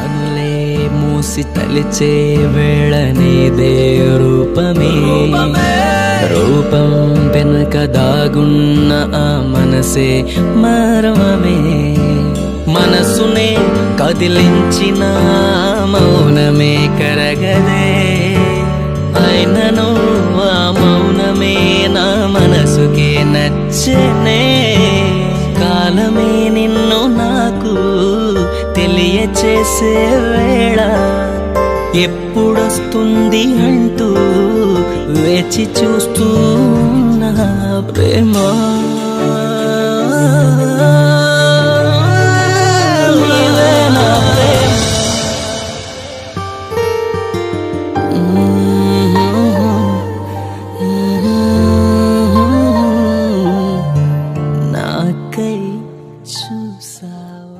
కనులే మూసి తలిచే వేళ నీదే రూపమే రూపం వెనుక దాగున్న ఆ మనసే మర్మమే మనసునే కదిలించిన మౌనమే కరగదే అయినను ఆ మౌనమే నా మనసుకే నచ్చనే కాలమే నిన్ను నాకు తెలియచేసే వేళ ఎప్పుడొస్తుంది అంటూ వేచి చూస్తున్నా ప్రేమ నాకై చూసావా